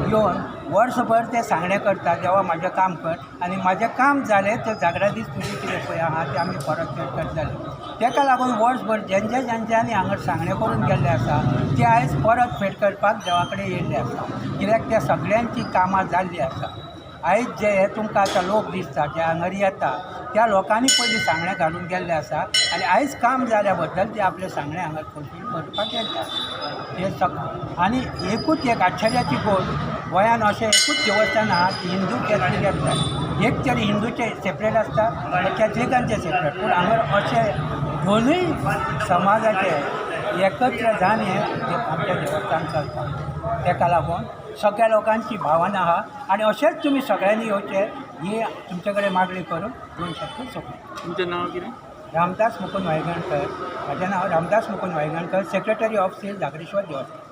येवन वर्सभर ते सांगणे करता देवा म्हाजें काम कर आनी म्हाजें काम जालें तर जागरा दीस तुजें कितें पळय आहा तें आमी परत फेड करतले. तेका लागून वर्सभर ज्यांच्यांनी हांगा सांगणे करून गेल्ले आसा ते आयज परत फेड करपाक देवा कडेन येयल्ले आसा. कित्याक त्या सगळ्यांची कामां जाल्लीं आसा. आयज जे हे तुमकां आतां लोक दिसता जे हांगर येता त्या लोकांनी पयलीं सांगणे घालून गेल्ले आसा आनी आयज काम जाल्या बद्दल ते आपले सांगणे हांगा फुलफील करपाक येता. हे आनी एकूच एक आश्चर्याची गोश्ट गोंयान अशें एकूच देवस्थान आहा की हिंदू कॅथलीक आसता. एक तरी हिंदूचे सेपरेट आसता आनी कॅथलिकांचे सेपरेट. पूण हांगर अशे दोनूय समाजाचे एकत्र जावन हे आमचें देवस्थान चलता. तेका लागून सगळ्या लोकांची भावना आहा आनी अशेंच तुमी सगळ्यांनी येवचें ही तुमचे कडेन मागणी करून 2 शब्द सोंपले. तुमचें नांव कितें? रामदास मुकुंद वायगणकर. म्हाजें नांव Ramdas Mukund Waigankar, secretary of cell Jagareshwar देवस्थान.